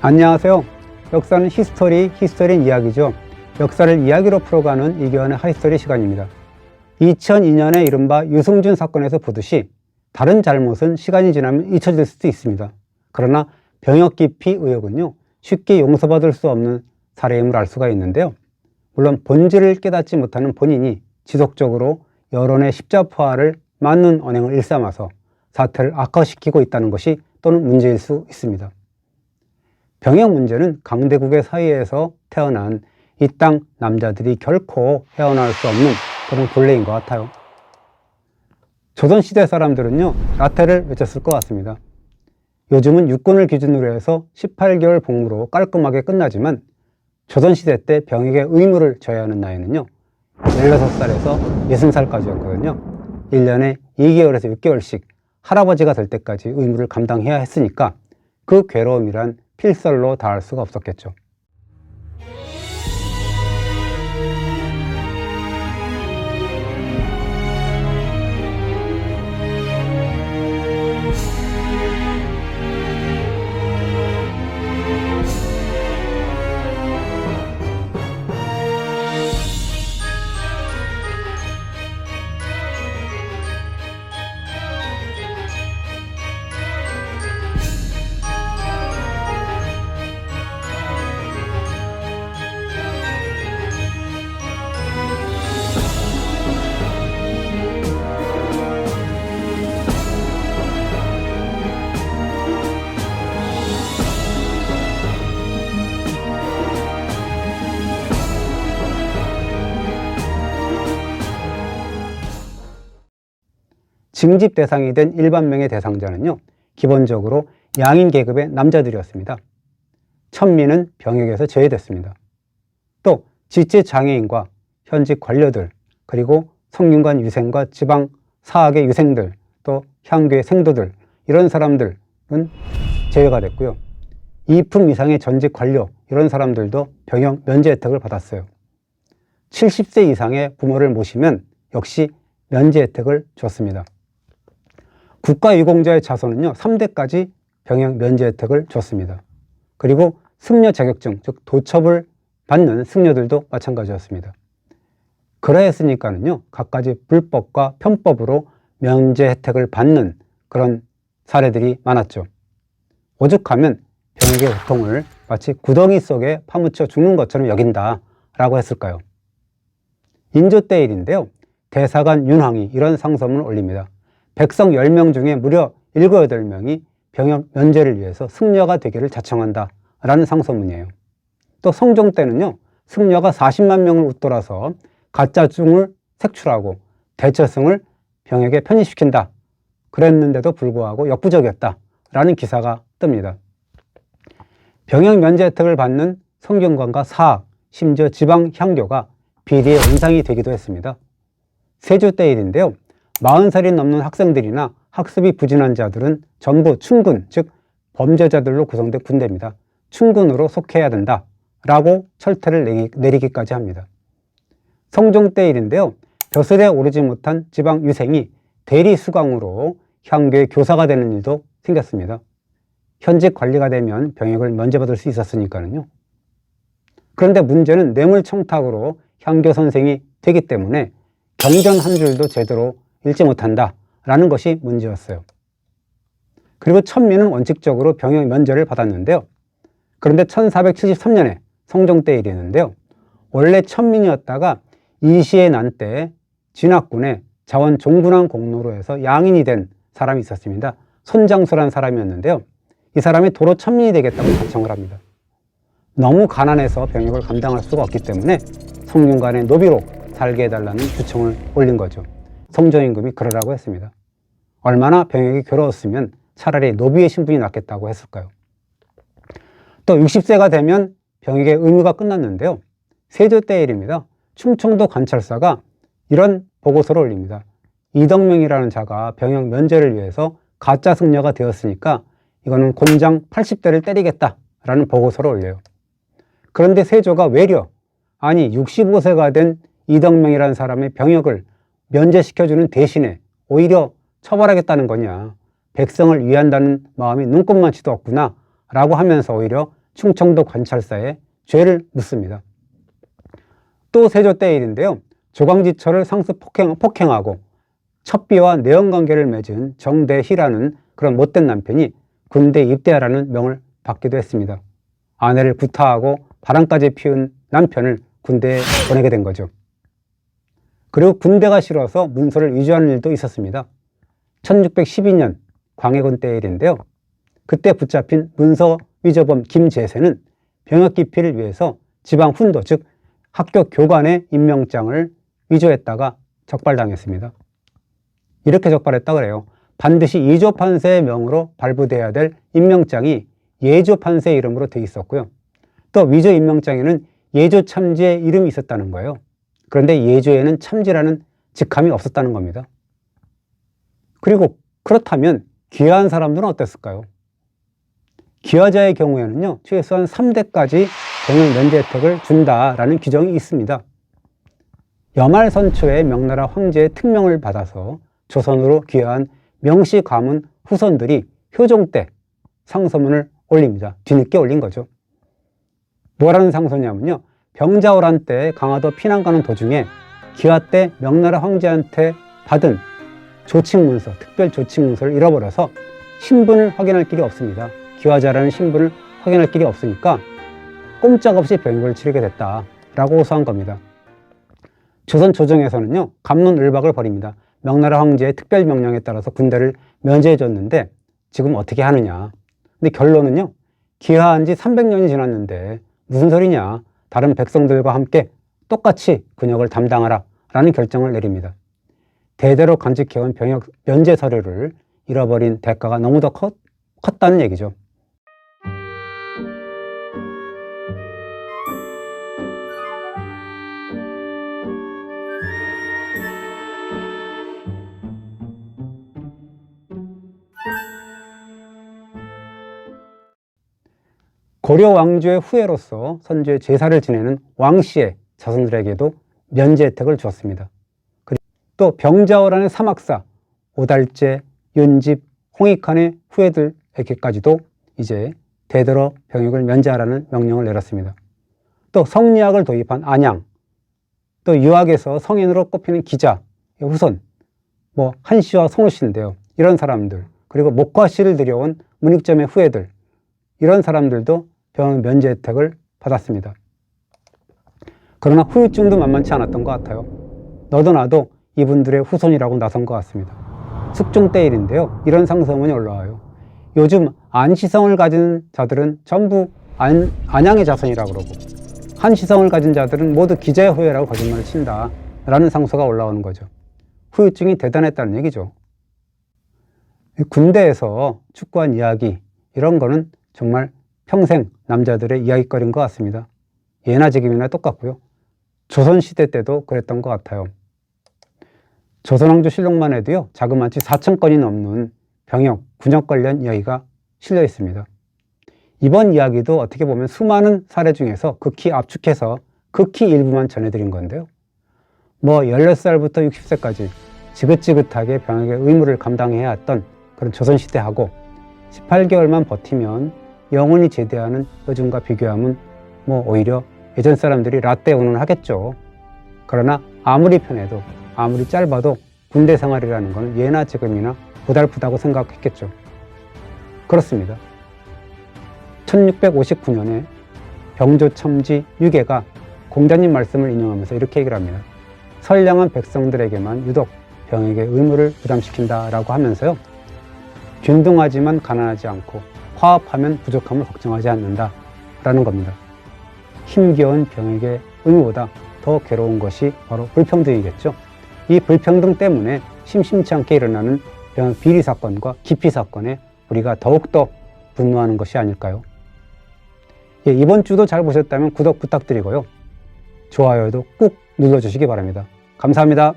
안녕하세요. 역사는 히스토리인 이야기죠. 역사를 이야기로 풀어가는 이규환의 하이스토리 시간입니다. 2002년에 이른바 유승준 사건에서 보듯이 다른 잘못은 시간이 지나면 잊혀질 수도 있습니다. 그러나 병역 기피 의혹은요, 쉽게 용서받을 수 없는 사례임을 알 수가 있는데요. 물론 본질을 깨닫지 못하는 본인이 지속적으로 여론의 십자포화를 맞는 언행을 일삼아서 사태를 악화시키고 있다는 것이 또는 문제일 수 있습니다. 병역 문제는 강대국의 사이에서 태어난 이 땅 남자들이 결코 헤어나올 수 없는 그런 본래인 것 같아요. 조선시대 사람들은요, 라테를 외쳤을 것 같습니다. 요즘은 육군을 기준으로 해서 18개월 복무로 깔끔하게 끝나지만 조선시대 때 병역의 의무를 져야 하는 나이는요, 16살에서 60살까지였거든요. 1년에 2개월에서 6개월씩 할아버지가 될 때까지 의무를 감당해야 했으니까 그 괴로움이란 필설로 다할 수가 없었겠죠. 징집 대상이 된 일반명의 대상자는요, 기본적으로 양인 계급의 남자들이었습니다. 천민은 병역에서 제외됐습니다. 또 지체장애인과 현직 관료들, 그리고 성균관 유생과 지방 사학의 유생들, 또 향교의 생도들, 이런 사람들은 제외가 됐고요. 2품 이상의 전직 관료, 이런 사람들도 병역 면제 혜택을 받았어요. 70세 이상의 부모를 모시면 역시 면제 혜택을 줬습니다. 국가유공자의 자손은요, 3대까지 병역 면제 혜택을 줬습니다. 그리고 승려 자격증, 즉 도첩을 받는 승려들도 마찬가지였습니다. 그러했으니까는요, 갖가지 불법과 편법으로 면제 혜택을 받는 그런 사례들이 많았죠. 오죽하면 병역의 고통을 마치 구덩이 속에 파묻혀 죽는 것처럼 여긴다라고 했을까요? 인조 때 일인데요, 대사관 윤황이 이런 상소문을 올립니다. 백성 10명 중에 무려 7, 8명이 병역 면제를 위해서 승려가 되기를 자청한다 라는 상소문이에요. 또 성종 때는요, 승려가 40만 명을 웃돌아서 가짜증을 색출하고 대처승을 병역에 편입시킨다 그랬는데도 불구하고 역부족이었다 라는 기사가 뜹니다. 병역 면제 혜택을 받는 성균관과 사학, 심지어 지방 향교가 비리의 온상이 되기도 했습니다. 세조 때 일인데요, 40살이 넘는 학생들이나 학습이 부진한 자들은 전부 충군, 즉 범죄자들로 구성된 군대입니다. 충군으로 속해야 된다 라고 철퇴를 내리기까지 합니다. 성종 때 일인데요, 벼슬에 오르지 못한 지방 유생이 대리 수강으로 향교의 교사가 되는 일도 생겼습니다. 현직 관리가 되면 병역을 면제받을 수 있었으니까요. 그런데 문제는 뇌물 청탁으로 향교 선생이 되기 때문에 경전 한 줄도 제대로 읽지 못한다 라는 것이 문제였어요. 그리고 천민은 원칙적으로 병역 면제를 받았는데요. 그런데 1473년에 성종 때 일이었는데요, 원래 천민이었다가 이시의 난 때 진학군의 자원 종군왕 공로로 해서 양인이 된 사람이 있었습니다. 손장수라는 사람이었는데요, 이 사람이 도로 천민이 되겠다고 자청을 합니다. 너무 가난해서 병역을 감당할 수가 없기 때문에 성균관의 노비로 살게 해달라는 규청을 올린 거죠. 성종임금이 그러라고 했습니다. 얼마나 병역이 괴로웠으면 차라리 노비의 신분이 낫겠다고 했을까요? 또 60세가 되면 병역의 의무가 끝났는데요, 세조 때 일입니다. 충청도 관찰사가 이런 보고서를 올립니다. 이덕명이라는 자가 병역 면제를 위해서 가짜 승려가 되었으니까 이거는 곤장 80대를 때리겠다라는 보고서를 올려요. 그런데 세조가 외려, 아니 65세가 된 이덕명이라는 사람의 병역을 면제시켜주는 대신에 오히려 처벌하겠다는 거냐, 백성을 위한다는 마음이 눈꼽만치도 없구나 라고 하면서 오히려 충청도 관찰사에 죄를 묻습니다. 또 세조 때 일인데요. 조광지철을 상습 폭행하고 첩비와 내연관계를 맺은 정대희라는 그런 못된 남편이 군대에 입대하라는 명을 받기도 했습니다. 아내를 구타하고 바람까지 피운 남편을 군대에 보내게 된 거죠. 그리고 군대가 싫어서 문서를 위조하는 일도 있었습니다. 1612년 광해군 때 일인데요. 그때 붙잡힌 문서 위조범 김재세는 병역 기피를 위해서 지방 훈도, 즉 학교 교관의 임명장을 위조했다가 적발당했습니다. 이렇게 적발했다 그래요. 반드시 이조 판세의 명으로 발부돼야 될 임명장이 예조 판세 이름으로 돼 있었고요. 또 위조 임명장에는 예조 참지의 이름이 있었다는 거예요. 그런데 예조에는 참지라는 직함이 없었다는 겁니다. 그리고 그렇다면 귀화한 사람들은 어땠을까요? 귀화자의 경우에는요, 최소한 3대까지 병역 면제 혜택을 준다라는 규정이 있습니다. 여말선초에 명나라 황제의 특명을 받아서 조선으로 귀화한 명씨 가문 후손들이 효종 때 상소문을 올립니다. 뒤늦게 올린 거죠. 뭐라는 상소냐면요, 병자호란 때 강화도 피난 가는 도중에 귀화 때 명나라 황제한테 받은 조칙문서, 특별 조칙문서를 잃어버려서 신분을 확인할 길이 없습니다. 귀화자라는 신분을 확인할 길이 없으니까 꼼짝없이 병역을 치르게 됐다라고 호소한 겁니다. 조선 조정에서는요, 갑론을박을 벌입니다. 명나라 황제의 특별 명령에 따라서 군대를 면제해줬는데 지금 어떻게 하느냐. 근데 결론은요, 귀화한 지 300년이 지났는데 무슨 소리냐. 다른 백성들과 함께 똑같이 군역을 담당하라 라는 결정을 내립니다. 대대로 간직해온 병역 면제 서류를 잃어버린 대가가 너무도 컸다는 얘기죠. 고려 왕조의 후예로서 선조의 제사를 지내는 왕씨의 자손들에게도 면제 혜택을 주었습니다. 그리고 또 병자호란의 사막사 오달제, 윤집, 홍익환의 후예들에게까지도 이제 대대로 병역을 면제하라는 명령을 내렸습니다. 또 성리학을 도입한 안양, 또 유학에서 성인으로 꼽히는 기자의 후손, 한씨와 송우씨인데요. 이런 사람들, 그리고 목화씨를 들여온 문익점의 후예들, 이런 사람들도 병역 면제 혜택을 받았습니다. 그러나 후유증도 만만치 않았던 것 같아요. 너도 나도 이분들의 후손이라고 나선 것 같습니다. 숙종 때 일인데요. 이런 상소문이 올라와요. 요즘 안시성을 가진 자들은 전부 안양의 자손이라고 그러고 한시성을 가진 자들은 모두 기자의 후예라고 거짓말을 친다 라는 상소가 올라오는 거죠. 후유증이 대단했다는 얘기죠. 군대에서 축구한 이야기, 이런 거는 정말 평생 남자들의 이야기거리인 것 같습니다. 예나 지금이나 똑같고요. 조선시대 때도 그랬던 것 같아요. 조선왕조실록만 해도요, 자그마치 4,000건이 넘는 병역, 군역 관련 이야기가 실려 있습니다. 이번 이야기도 어떻게 보면 수많은 사례 중에서 극히 압축해서 극히 일부만 전해드린 건데요. 16살부터 60세까지 지긋지긋하게 병역의 의무를 감당해야 했던 그런 조선시대하고 18개월만 버티면 영원히 제대하는 요즘과 비교하면 오히려 예전 사람들이 라떼 운운을 하겠죠. 그러나 아무리 편해도 아무리 짧아도 군대 생활이라는 것은 예나 지금이나 고달프다고 생각했겠죠. 그렇습니다. 1659년에 병조첨지 유계가 공자님 말씀을 인용하면서 이렇게 얘기를 합니다. 선량한 백성들에게만 유독 병역의 의무를 부담시킨다라고 하면서요, 균등하지만 가난하지 않고 화합하면 부족함을 걱정하지 않는다라는 겁니다. 힘겨운 병역의 의무보다 더 괴로운 것이 바로 불평등이겠죠. 이 불평등 때문에 심심치 않게 일어나는 병역 비리 사건과 기피 사건에 우리가 더욱더 분노하는 것이 아닐까요? 이번 주도 잘 보셨다면 구독 부탁드리고요. 좋아요도 꾹 눌러주시기 바랍니다. 감사합니다.